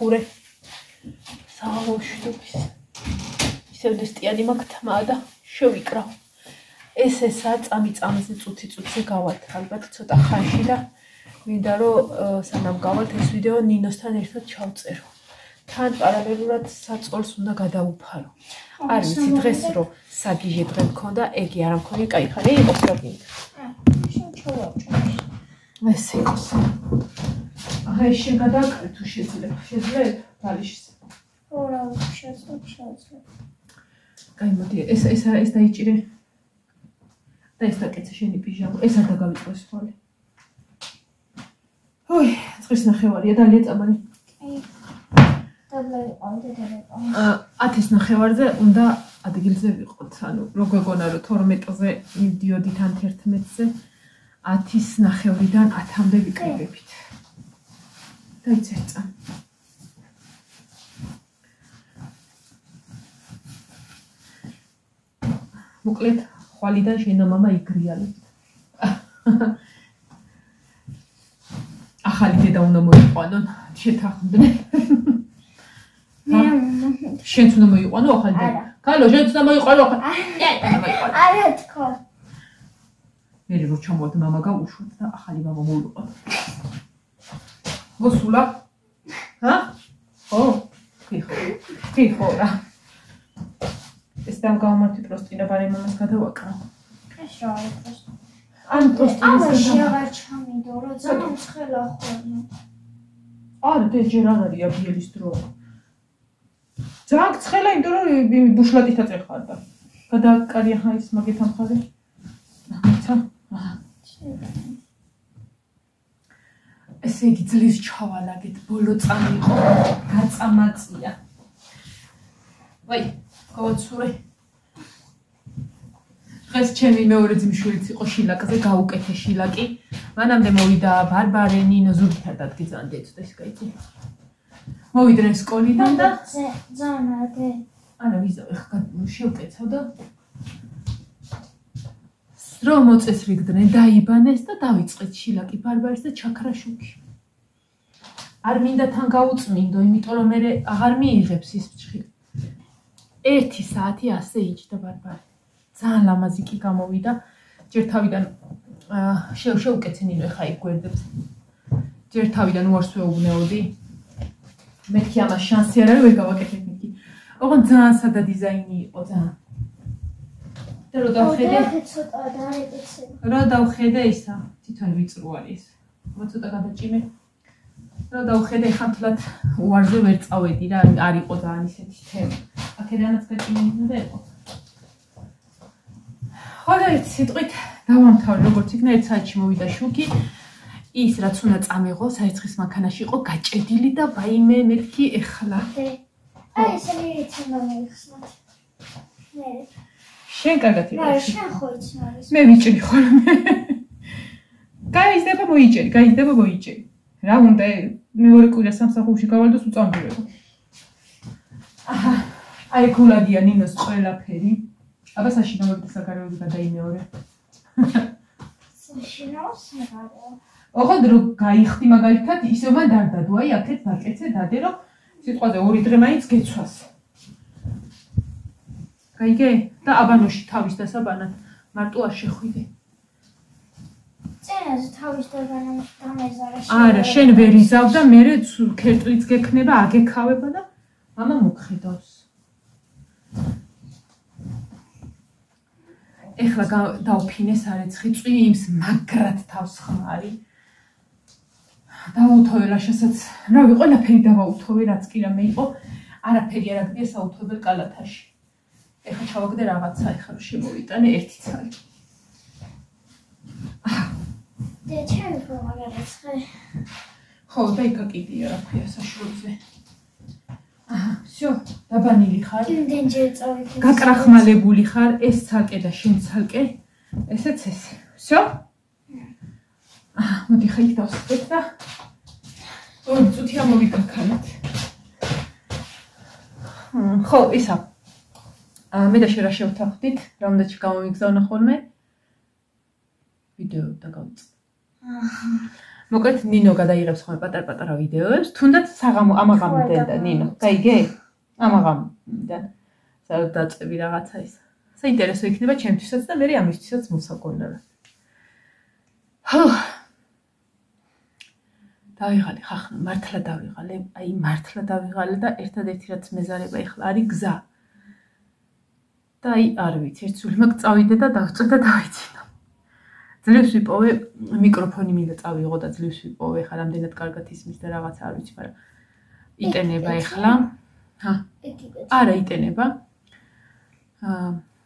გადახურე. Საავშტობის. ისევ დესტიანი მაქვს თმა და შევიკრავ. ესა წამიწამზე წუთი გავალთ ალბათ ცოტა ხანში და მინდა რომ სანამ გავალთ ეს ვიდეო ნინოსთან ერთად ჩავწერო. თან პარალელურად საწოლს უნდა გადავუფარო. არ ვიცი დღეს რომ საგიჟე დღე მქონდა, ეგი არ მქონი, კაი ხარი იყოს რა გინდა. ეს იყოს. ახლა ეს შეგადაკრე თუ შეძლებ. შეძლებ ბალიშს. რა შეძლებ. კაი მოდი ეს დაიჭირე. და ეს დაკეცე შენი პიჟამა. ეს არ დაგავიწყოს ხოლმე. ой, წრის ნახევარია და ლია წამანი. აი. 10-ის ნახევარზე უნდა ადგილზე ვიყოთ. ანუ რო გეგონა რომ 12-ზე მივდიოდით ან 11-ზე 10-ის ნახევრიდან 10-მდე ვიკრიბებით. დაიწერწა. მოკლედ ხვალიდან შენო მამა იგრიალებს. ახალი დედა უნდა მოიყვანონ, შეთანხმდნენ. შენც უნდა მოიყვანო ახალი დედა. კალო, შენც უნდა მოიყვანო ახალი. არა თქო. მე რო ჩამოვარდა მამა გაუშვათ და ახალი მამა მოვიყვანო. მოსულა? ჰა? ო, ხიხო რა. ეს და გამართი პროსტინა ბარი მამას გადავაკრა. ეს რა არის პროსტინა? ან პროსტინა შეღარ ჩამიდო, რომ ძალიან ცხელა ხოლმე. არა, ეს ჯერ არ არის აბიელის დრო. ძალიან ცხელა, იმიტომ რომ ბუშლატით აწეხარდა. გადააკარია ხა ის მაგეთ ამხაზე. აჰა. ესე იგი ძლის ჩავალაგეთ, ბოლო წამი იყო, გაწამაწია. ვაი, გავაცურე. დღეს ჩემი მეორე ძმისშვილიც იყო შილაკზე, გაუკეთე შილაკი. მანამდე მოვიდა ბარბარე, ნინო ზურგთან დადგიძან დეცო და ეს გაიცი. მოვიდნენ სკოლიდან და ზანადე. არა, ვიზავ, ხა შევკეცავ და რომ მოწესრიგდნენ, დაიბანეს და დავიწყეთ შილაკი ბარბარის და ჩაქრა შუქი. არ მინდა თან გაუწმინდო, იმიტომ რომ მე აღარ მიიღებს ის ფჭხილი. 1 საათი ასე იჯდა ბარბარე. ძალიან ლამაზი კი გამოვიდა. ჯერ თავიდან შევკეცე ნინო ხა იქ გვერდებს. ჯერ თავიდან უარს ვეუბნეოდი. მეთქი ამას შანსი არ არის, ვერ გავაკეთებ მეთქი. ოღონდ ძალიან სადა დიზაინი იყო, ძალიან. და რო დავხედე ცოტა და ეკეთე. რა დავხედე ისა, თვითონ ვიწრო არის. ცოტა გადაჭიმე. რა დავხედე ხანთლად უარზე ვერ წავედი რა, არ იყო ძალიან ისეთი თემა. აქედანაც გაჭიმენი უნდა იყო. ხოლო ერთ სიტყვით დავამთავრე, როგორც იქნა 1 საათში მოვიდა შუქი. ის რაც უნდა წამეღო, საერცხლის მანქანაში იყო გაჭედილი და ვაიმე მეთქი ეხლა. აი ესე მიეცემა მიხსნათ. მე შენ კარგად იყავ. რა შენ ხო იცი არის. მე ვიჭრი ხოლმე. გაიზდება მოიჭერი. რა უნდა მეორე კვირა სამსახურში გავალდოს უწამბილო. აჰა, აი გულადია ნინოს ყველაფერი. აბა საშინო მოგდა საგარეოები გადაიმეორე. საშინო საგარეო. ოღონდ რო გაიხდი მაგალითად ისე მან დარდადო, აი აქეთ დაკეცე დადე რომ სიტყვაზე 2 დღე მაინც გეცვას. გაიგე? და აბანოში თავის დასაბანად მარტო არ შეხვიდე. წინაზე თავის დამეზარა. არა, შენ ვერ იზავ და მე ქერტლიც გექნება, აგექავება და მამა მოგხედავს. ეხლა დავფინეს არეცხი წვიმს მაგრად თავს ხმარი. დავუთოვე ლაშასაც, რავი, ყველაფერი დავაუთოვე, რაც კი რამე იყო, არაფერი არ აგდია საუთოვებელ კალათაში. ეხლა ჩავაგდე რაღაცა, ეხლა შემოვიტანე 1 ცალი. და ჩემი პროგრამაზე. ხო, და იქ აკიდია რა ქვია საშუალზე. აჰა, всё, დაბანილი ხარ. იმდენჯერ წავიდე. გაკრახმალებული ხარ, ეს ცალკე და შენ ცალკე. ესეც ესე. всё? აჰა, მოდი ხა იქ დავსწრებ და 2 წუთია მოვიგაქანოთ. ხო, ისა. მე და შენ რა შევთანხმდით, რამდენიც გამომიგზავნა ხოლმე? ვიდეო და გავიწევ. მოკლედ ნინო გადაიღებს ხოლმე პატარ-პატარა ვიდეოებს, თუნდაც საღამო ამაღამიდან და ნინო, გაიგე? ამაღამიდან. სადაც დაწყები რაღაცა ის. საინტერესო იქნება ჩემთვისაც და მე ამისთვისაც მოსაგონია. ხო. დავიღალე, ხახნა, მართლა დავიღალე, აი მართლა დავიღალე და ერთადერთი რაც მეზარება ეხლა არის გზა. და აი არ ვიცი, ერთ სული მაგ წავიდე და დავწერ და დავიცინო. ძლივს ვიპოვე მიკროფონი მინდა წავიღო და ძლივს ვიპოვე ხა რამდენად კარგად ისმის და რაღაცა არ ვიცი, მაგრამ იტენება ეხლა. არა იტენება.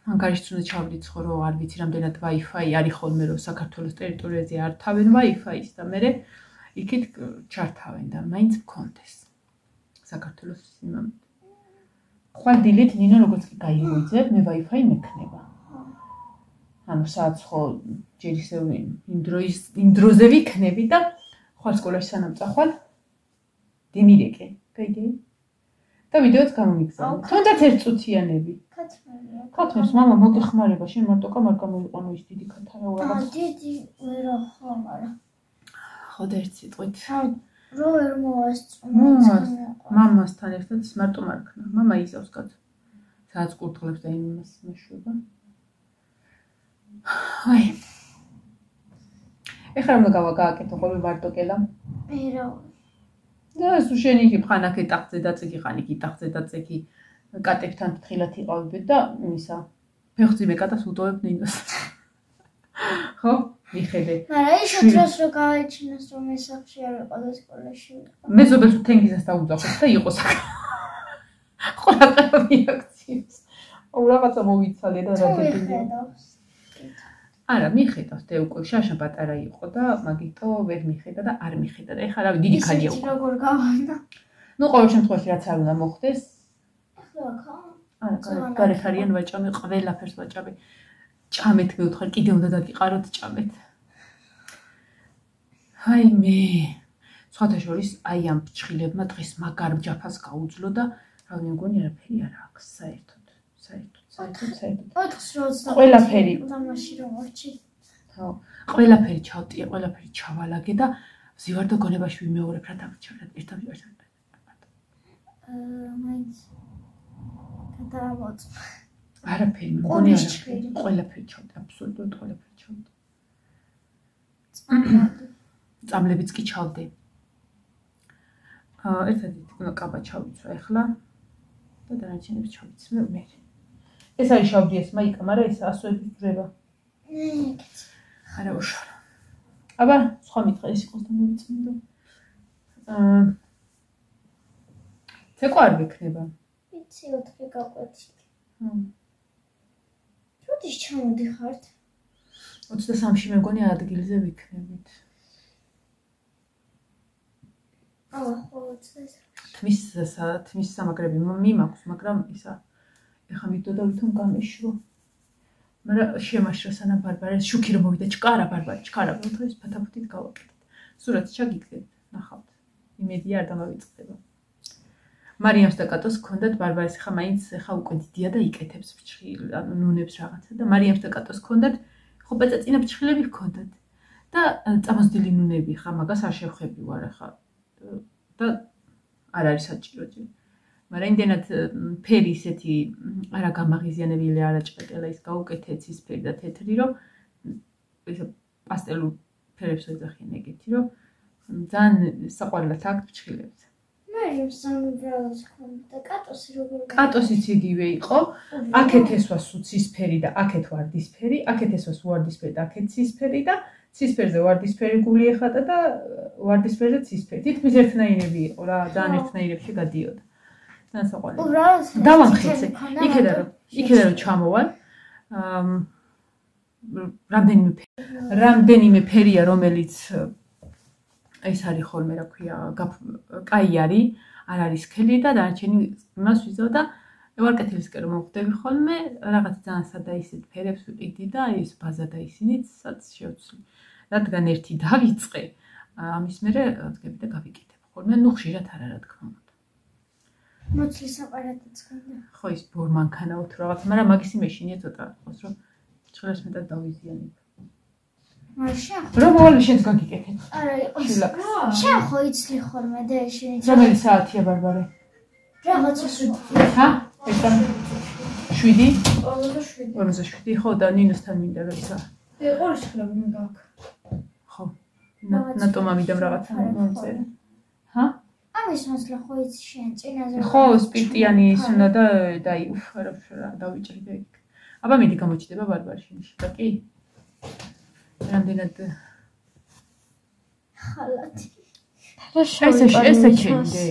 ანგარიშს უნდა ჩავდიცხო, რომ არ ვიცი რამდენად Wi-Fi არის ხოლმე, რომ საქართველოს ტერიტორიაზე არ თავენ Wi-Fi-ს და მე იქით ჩართავენ და მაინც მქონდეს. საქართველოს იმამ. ხვალ დილით ნინო როგორც კი გაიგოიძებ, მე Wi-Fi მექნება. ანუ საათს ხო ჯერ ისევ იმ დროზე ვიქნები და ხვალ სკოლაში სანამ წახვალ დიმირეკე, გაიგე? და ვიდეოც გამომიგზავნე. თუნდაც ერთ წუთიანები. ქათმებს მამა მოგეხმარება, შენ მარტო კამარ გამოიყვანო ის დიდი ქათარა რაღაც. დიდი ვერა ხომ არა. ხო და ერთ სიტყვით. რო ვერ მოასწრო. მამასთან ერთად მარტო მარქნა. მამა იზავს კაცო. სადაც კურდღლებს და იმას მეშვება. აი. ეხლა რომ გავაკეთო ხოლმე ვარტოკელა. ერა. და სუშენი იქ ხან აქ ეტახზე დაწეგი ხან იქ იტახზე დაწეგი კატებთან თხილად იყავებთ და ისა ფეხძიმე კატას უტოვებ ნინოს. ხო? მიხედე. მაგრამ ის დროს რო გავაჩინოს რომ ეს სახში არ ვიყო და სკოლაში ვიყო. მე ზოგადად თენგიზას დავუძახოთ და იყოს აქ. ყველა რეაქციებს. რაღაცა მოვიცალე და რა გეტყვი. არა, მიხედავს და უკვე შაშა პატარა იყო და მაგიტო ვერ მიხედა და არ მიხედა და ეხლა რავი დიდი ქალია უკვე. ისეთი როგორ გავანდა? ნუ ყოველ შემთხვევაში რაც არ უნდა მოხდეს. ახლა ხა? არა, გარეთ არიან ვაჭამი, ყველაფერს ვაჭამი. ჭამეთ მევთხარ, კიდე უნდა დაგიყაროთ ჭამეთ. აი მე სხვათა შორის აი ამ ფჩხილებმა დღეს მაგარ ჯაფას გაუძლო და რავი მგონი არაფერი არ აქვს საერთოდ. ყველაფერი დამაში რომ ვარჩი. ხო, ყველაფერი ჩავტია, ყველაფერი ჩავალაგე და ვზივარ და გონებაში ვიმეორებ რა დამჭირდა ერთად ვარ. მაინც გადავაწ. არაფერი მგონი ყველაფერი ჩავტი, აბსოლუტურად ყველაფერი ჩავტი. წამლებიც კი ჩავდე. ერთად კაბა ჩავიცვა ახლა და დანარჩენებს ჩავიცვე მე. ეს არის შავდი ეს მაიკა, მაგრამ ეს ასოების ძრება. არა უშავ. აბა, სხვა მითხარ ის იყოს და მოვიწმინდო. ცეკვა არ გექნება. იცი 4 გაყვეთი. როდის ჩამოდიხართ? 23-ში მე მგონი ადგილზე ვიქნებით. თმის სამაგრები მიმაქვს, მაგრამ ისა ეხა მიდოდა ვითომ გამეშრო. მაგრამ შემაშრა სანამ ბარბარეს შუქი რომ მოვიდა ჩკარა ბარბარე, ჩკარა ვთქვი ეს ფათაფუთით გავაკეთეთ. სურათს ჩაგიგდეთ, ნახავთ. იმედია არ დამავიწყდება. მარიამს და კატოს ჰქონდათ ბარბარეს ხა მაინც ხა უკვე დიდია და იკეთებს ფჩხილ, ანუ ნუნებს რაღაცა და მარიამს და კატოს ჰქონდათ ხო პაწაწინა ფჩხილები ჰქონდათ და წამოსდილი ნუნები ხა მაგას არ შევხვები ვარ ხა და არ არის საჭირო ჯერ. მაგრამ იმდენად ფერი ისეთი არა გამაღიზიანებელი არა ჭყეტელა ის გაუკეთეთ ცისფერი და თეთრი რომ ეს პასტელურ ფერებს ეძახიან ეგეთი რომ ძალიან საყვარელად აქვს ფჩხილებს. მარიამს სამუბრალოს ჰქონდა კატოსი როგორ კატოსიც იგივე იყო. აქეთ ესვა ცისფერი და აქეთ ვარდისფერი, აქეთ ესვა ვარდისფერი და აქეთ ცისფერი და ცისფერზე ვარდისფერი გული ეხატა და ვარდისფერზე ცისფერი. თითქმის ერთნაირები იყო რა, ძალიან ერთნაირებში გადიოდა. ძალიან საყვარელი. დავამხეცე. იქედა რომ ჩამოვალ. რამდენიმე ფერია რომელიც ეს არის ხოლმე რა ქვია, კაი არის, არ არის სქელი და დანარჩენი იმას ვიზავ და ვარკეთილისკენ რომ მოვხდები ხოლმე, რაღაც ძალიან სადა ისეთ ფერებს ვიყიდი და ეს ბაზა და ისინიც სადაც შევცვლი. რადგან ერთი დავიწყე, ამის მერე ვდგები და გავიკეთებ ხოლმე, ნუ ხშირად არა რა თქმა უნდა. მოცლის აპარატიც გქონდა. ხო ის ბორმანქანაო თუ რაღაც, მაგრამ მაგისი მეშინია ცოტა იყოს რომ ჭრელს მეტად დავიზიანებ. მაშინ რომ მოვალ შენს გაგიკეთებ. არა იყოს. შენ ხო იცლი ხოლმე და შენი რომელი საათია ბარბარე? რაღაცა 7. ჰა? 7? 47. 47 ხო და ნინოსთან მინდა რომ ისა. ყოლის ხლები მე გაქვს. ხო. ნატო მამიდამ რაღაცა მომწერა. ჰა? ამის მოსლა ხო იცი შენ წინაზე. ხო, სპირტიანი ის უნდა და დაი რა დავიჭრიდე იქ. აბა მიდი გამოჩდება ბარბარე შენში და კი? რამდენად ხალათი. ესე ჩენდე.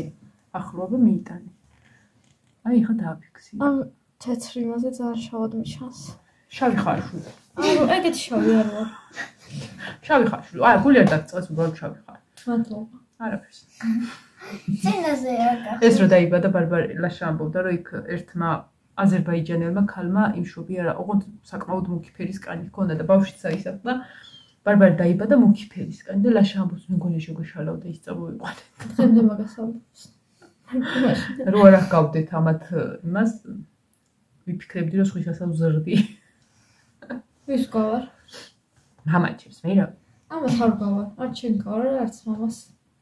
ახლობა მიიტანე. აი ხა დააფიქსი. ამ თეთრი მასე ძალიან შავად მიჩანს. შავი ხარშული. ეგეთი შავი არ ვარ. შავი ხარშული. აი გული არ დაგწევს უბრალოდ შავი ხარ. მადლობა. არაფერს. წინაზე რა. ეს რო დაიბადა ბარბარე ლაშა ამბობდა რომ იქ ერთმა აზერბაიჯანელმა ქალმა იმშობი არა, ოღონდ საკმაოდ მუქი ფერის კანი ჰქონდა და ბავშვიც აისახდა. ბარბარე დაიბადა მუქი ფერის კანი და ლაშა ამბობს მე მგონია შეგეშალავდა ის წამოვიყვანე. დღემდე მაგას ამბობს. რო არ აღგავდეთ ამათ იმას ვიფიქრებდი რომ სხვისასაც უზრდი. ვის გავარ? მამაჩებს მე რა. ამას არ გავარ. არ ჩემ გავარ, არც მამას.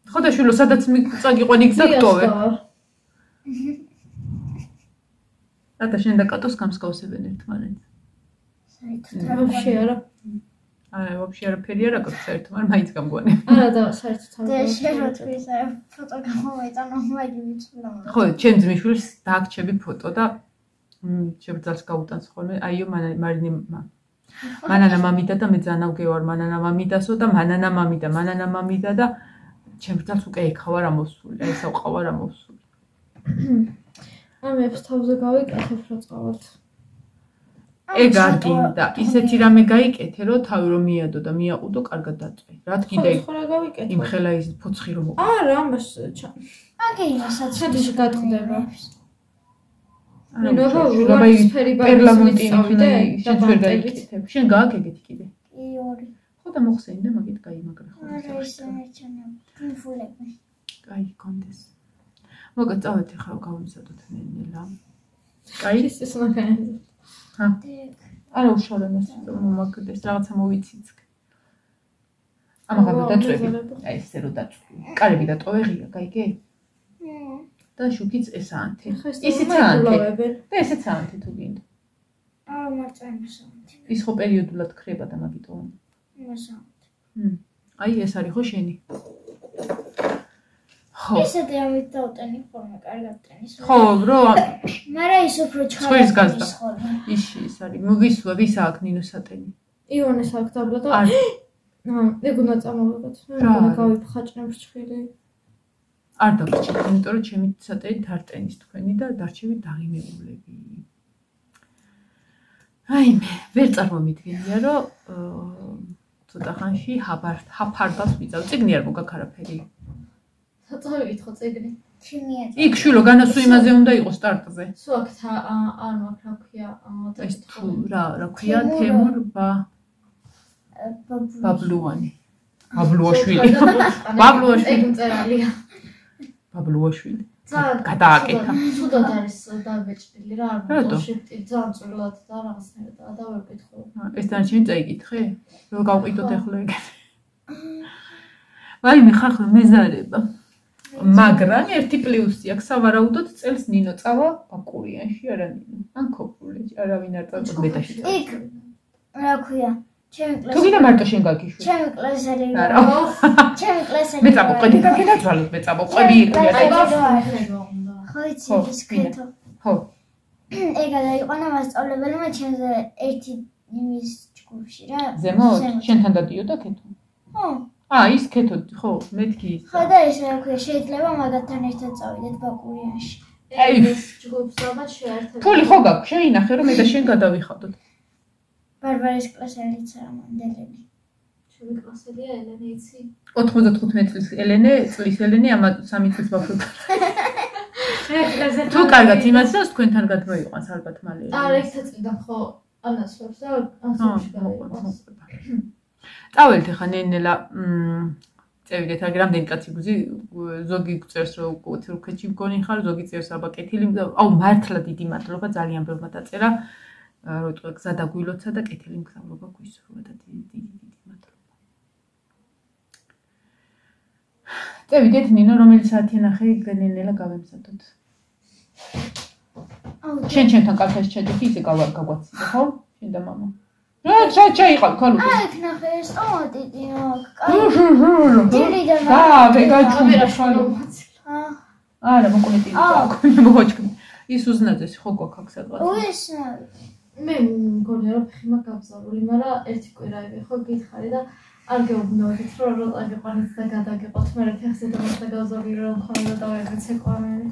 ხო და შვილო სადაც წაგიყვანი გზაგტოვე. და შენ და კატოს გამსგავსებენ ერთმანეთს. საერთოდ ვაფშე არა. არა, ვაფშე არაფერი არ აქვს საერთოდ, მაგრამ მაინც გამგვანე. არა და საერთოდ არ და შენ რო თქვის ფოტო გამოვეწანო მაგი ვიცულა. ხო, ჩემ ძმისშვილს დააგჩები ფოტო და შევძალს გაუტანს ხოლმე. აიო მანანა მამიდა და მე ძანა ვგევარ მანანა მამიდასო და მანანა მამიდა და ჩემ ძალს უკვე ეკავა რა მოსული. აი ესა ვყავა რა მოსული. ამებს თავზე გავიკეთებ რა წავალთ. ეგ არ გინდა. ისეთი რამე გაიკეთე რომ თავი რომ მიადო და მიაყუდო კარგად დაწვე. რა თქიდა ხო რა გავიკეთე? იმ ხელა ის ფოცხი რომ მოყვა. არა, ამას აგეინასაც სადაში გატყდება. პერლამენტი შენ ვერ გაიკეთებ. შენ გააკ ეგეთი კიდე. კი ორი. ხო და მოხსენი და მაგით გაიმაგრე ხო. არა ისე მეჩვენა. ფულები. კაი კონდეს. მოგა წავედით ხა გავიმზადოთ ნელა. კაი ის მაგარი. ჰა. არა უშავდანას მომაკდეს რაღაცა მოვიციცკ. ამაღამ დაწვევი. აი ესე რომ დაწვევი. კარები დატოვე ღია, გაიგე? და შუქიც ესაანთი. ისიც აანთი. და ესეც აანთი თუ გინდა. არა მარწამისაანთი. ის ხო პერიოდულად ქრება და მაგიტომ. იმასაანთი. აი ეს არის ხო შენი? ხო. ესეთი ამით დავტენი ხოლმე, კარგად ტენის. ხო, რო მაგრამ ის უფრო სხვის გაზდა. ჩხარის ხოლმე. იში ის არის. მოვისვა ვის აქ ნინოსატენი. იონეს აქ დაბლა და ეგ უნდა წამოვიღოთ. მე გავიფხაჭნებ რჩხილი. არ დაგჭირდა, იმიტომ რომ ჩემი სატენი თარტენის თქვენი და დარჩები დაღიმებულები. აი მე ვერ წარმომიდგენია რომ ცოტა ხანში ჰაფარდას ვიწავ. წიგნი არ მოგაქ არაფერი. წავივითხო წიგნი. ქიმია. იქ შვილო განასუ იმაზე უნდა იყოს სტარტზე. სუ აქ არ მაქვს რა ქვია ეს თუ რა ქვია თემურ ბაბლუანი. ბაბლუაშვილი. ეგ მწერალია. ბაბლუაშვილი. გადააკეთა. თუდად არის დაბეჭდილი რა არ მოშიფტი ძალიან წვრილად და რაღაცნაირად და ვერ ვკითხო. ეს დანარჩენი წაიკითხე? რომ გავყიდოთ ახლა ეგ. ვაი მე ხახლა მეზარება. მაგრამ ერთი პლუსი აქვს სავარაუდოდ წელს ნინო წავა ბაკურიანში არა ნინო. ან ქოფულეთში არავინ არ წავდა მეტაში. იქ რა ქვია? ჩემი თუ გინდა მარტო შენ გაგიშვი. ჩემი კლასელი. არა. ჩემი კლასელი. მე წამოყვედი და გადაწვალოთ მე წამოყვები იყია. ხო იცი ის კეთო. ხო. ეგ გადაიყვანა მასწავლებელმა ჩემზე ერთი იმის ჯგუფში რა. ზემოთ შენთან დადიოდა კეთო? ხო. ის კეთო, ხო, მეთქი ის. ხო და ეს რა ქვია, შეიძლება მაგათთან ერთად წავიდეთ ბაკურიანში. აი, ჯგუფს ალბათ შეერთებთ. ფული ხო გაქვს, შეინახე რომ მე და შენ გადავიხავდოთ. ბარბარეს კლასელიც ამანდელენი. ჩემი კლასელია ელენე იცი? 95 წლის ელენე, ამა 3 წლის ბავშვი. თუ კარგად იმასაც თქვენთან გადმოიყვანს ალბათ მალე. არა, ეს წლიდან ხო ანასვებს და ანსამში გადაიყვანს. წავალთ ახლა ნენელა წევიდეთ, აგ რამდენი კაცი გუზი ზოგი წერს რომ თურქეთში მგონი ხარ, ზოგი წერს აბა კეთილი, აუ მართლა დიდი მადლობა ძალიან ბევრმა დაწერა, რომ გზა დაგვილოცა და კეთილი მგზავრობა გვისურვა და დიდი მადლობა. წევიდეთ ნინო, რომელი საათია ნახე, ნელ-ნელა გავემზადოთ. შენთან კაფეში ჩადიხი, ისე გაგვაციდე, ხო? შენ და მამა. რა ჩაიყავ ქალო. აქ ნახე ეს ტომატი აქ. არა, მოკლედ ის მოხოჩქი. ის უზნაძეს ხო გვაქვს აქ სადღაც. უეს მე მგონია რომ ფეხი მაქვს გაბზარული, მაგრამ ერთი კვირა იგე ხო გითხარი და არ გეუბნოდით რომ აგეყანეთ და გადაგეყოთ, მე ფეხზე და გავზარდი რომ ხოლმე დავეღეცე ყვამენი.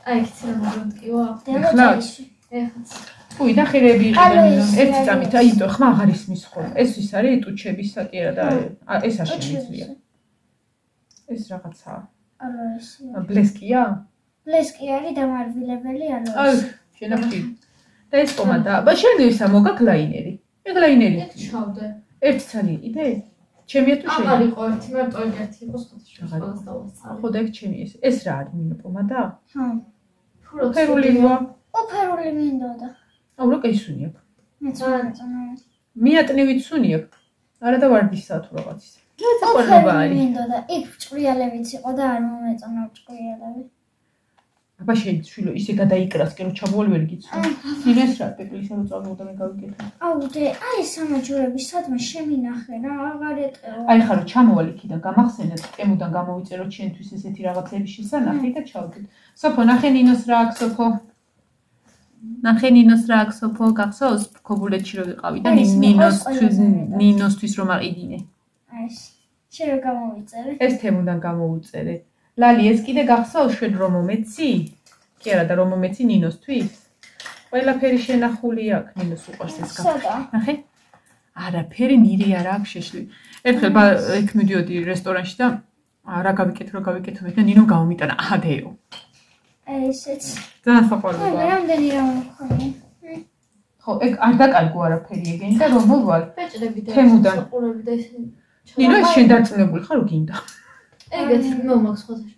აი იქ რომ მოვიტკივა. ეხაც. უი და ხერები იყიდენ ერთი წამით, აი იმიტომ ხმა აღარ ისმის ხოლმე. ეს ის არის ტუჩების საკიერა და ეს არ შემიძლია. ეს რაღაცაა. არა ეს. ბლესკია? ბლესკი არის დამარვილებელი არა. აი, შენახი. და ეს პომადა. შენ ისა მოგაქ ლაინერი. ეგ ლაინერი. ჩავდე. ერთი ცალი იდე? ჩემია თუ შენი? აღარ იყო ერთი, მარტო ერთი იყო სხვადასხვა. ხო და ეგ ჩემი ეს რა არის მინო პომადა? ჰა. ფერულია. ოფერული მინდოდა. აუ რა კაისუნი აქვს. მეც ვაწონა. მიატნივით სუნი აქვს. არა და ვარდისა თუ რაღაც ის. რა წაყვანობა არის? მინდოდა. იქ ჭრიალებიც იყო და არ მომეწონა ჭრიალები. აბა შენ შვილო ისე გადაიკრას კი რომ ჩამოვალი ვერ გიცნობ. ინეს რა პეკლისა რო წავიდა მე გავიკეთე. აუ დე აი სამაჯურების სადმე შემინახე რა აღარ ეტყო. აი ხარო ჩამოვალი იქიდან გამახსენეთ ტემუდან გამოვიწეროთ შენთვის ესეთი რაღაცების შესანახი და ჩავდით. სოფო ნახე ნინოს რა აქვს სოფო. ნახე ნინოს რა აქვს სოფო გახსოვს ქობულეთში რო ვიყავი და ნინოსთვის რომ აყიდინე. აი შენ რო გამოვიწერე. ეს თემუდან გამოვუწერე. ლალი ეს კიდე გახსოვს შენ რომ მომეცი? კი არა და რომ მომეცი ნინოსთვის? ყველაფერი შენახული აქვს ნინოს უყვარს ეს სადა? ნახე? არაფერი ნირი არ აქვს შეშლი. ერთხელ იქ მიდიოდი რესტორანში და რა გავიკეთო მე და ნინო გამომიტანა ადეო. ესეც. ძალიან საყვარელია. აი რამდენი რა მქონია? ხო, ეგ არ დაკარგო არაფერი ეგენი და რომ მოვალ ბეჭდები და თემუდან. საყურები და ისინი. ნინო ეს შენ დარწმუნებული ხარ რომ გინდა? ეგეთი მომაქვს ხოთაშ.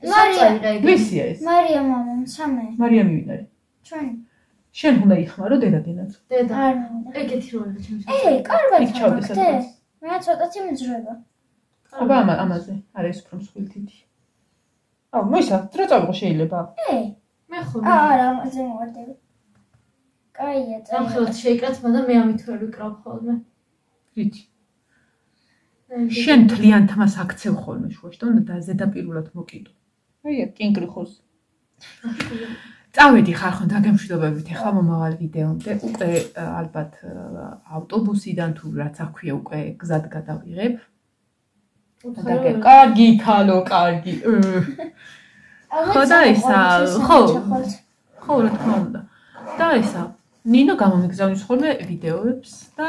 ვისია ეს? მარია მამამ სამე. მარია მივინ არის. ჩვენი. შენ უნდა იხმარო დედადენაც. დედა. არ მინდა. ეგეთი როლი ჩემს. კარგად იქ ჩავდი სადღაც. მე ცოტათი მიძრება. აბა ამაზე არ ეს უფრო მსხვილთითი. აუ მოისა რა წავიღო შეიძლება? მე ხო. არა ამაზე მოვარდები. კაია წა. ამხელად შეიკრათ, მაგრამ მე ამით ვერ ვიკრავ ხოლმე. რითი? შენ თლიან თამას აქცევ ხოლმე შუაში და უნდა ზედაპირულად მოკიდო. აი კინკრიხოს. წავედი ხარ ხო დაგემშვიდობებით ახლა მომავალ ვიდეომდე უკვე ალბათ ავტობუსიდან თუ რაც აქვია უკვე გზად გადავიღებ. კარგი ქალო, კარგი. ხო და ისა, ხო რა თქმა უნდა. და ისა ნინო გამომიგზავნის ხოლმე ვიდეოებს და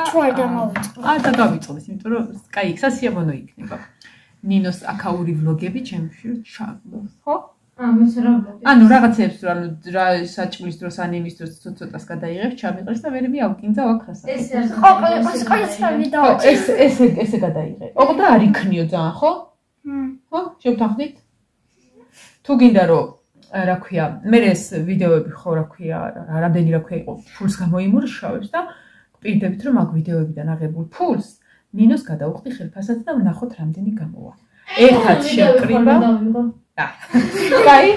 არ დაგავიწყდეს, იმიტომ რომ კაი, სასიამოვნო იქნება. ნინოს აქაური ვლოგები ჩემში ჩაგვდოს, ხო? ამის რა ვლოგი? ანუ რაღაცებს რა საჭმლის დროს ან იმის დროს ცოტას გადაიღებ, ჩამიყრეს და ვერ მიავკინძავ აქ რასაც. ესე გადაიღე. ოღონდ და არ იქნიო ძალიან, ხო? ხო? შევთანხმდით? თუ გინდა რომ რა ქვია, მე ეს ვიდეოები ხო რა ქვია, რამდენი რა ქვია იყო, ფულს გამოიმურშავებს და გპირდებით რომ მაგ ვიდეოებიდან აღებულ ფულს ნინოს გადავუხდი ხელფასად და ვნახოთ რამდენი გამოვა. ერთად შევკრიბა. კაი,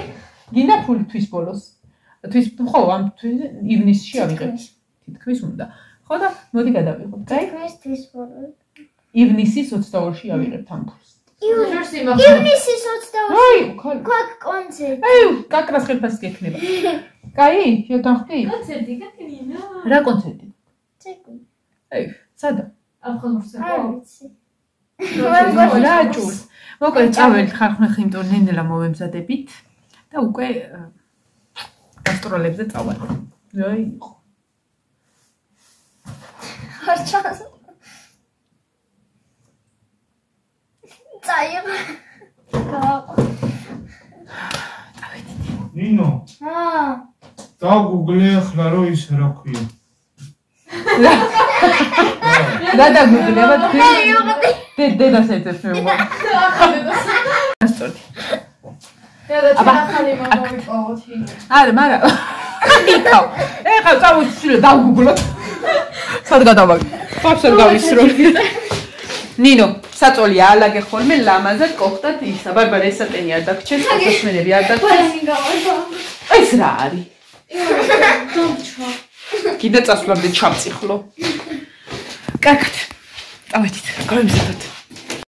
გინდა ფული თვის ბოლოს. თვის ხო, ამ ივნისში ავიღებ. თითქმის უნდა. ხო და მოდი გადავიღოთ, კაი? თვის ბოლოს. ივნისის 22-ში ავიღებთ ამ ფულს. ივნისის 22-ში. აი, ხალ. გვაქვს კონცერტი. აი, კაკრას ხელფასი გექნება. კაი, შევთანხმდი? კონცერტი გაკნინა. რა კონცერტი? ცეკვა. აი, სადა? აფხაზურზე. არ ვიცი. რა ჭურს. მოკლედ წავალთ ხარხნახ იმიტომ ნენელა მოვემზადებით და უკვე გასტროლებზე წავალთ. აი. არ ჩანს. წაიღო. ნინო. დაგუგლე ახლა რომ ის რა ქვია. და დაგუგლება დედას ეცეს მე მო. გასწორდი. აბა ახალი მამა ვიყავოთი. არა, მაგრამ იქავ. ეხლა წავუჩილო დაგუგლოთ. სად გადავაგე? ფაფსერ გავისროლი. ნინო საწოლი აალაგე ხოლმე ლამაზად კოხტად ისა. ბარბარა ესატენი არ დაგჩეს, სასმენები არ დაგჩეს. ეს რა არის? კიდე წასვლამდე ჩამწიხლო. კარგად. წავედით, გავემზადოთ.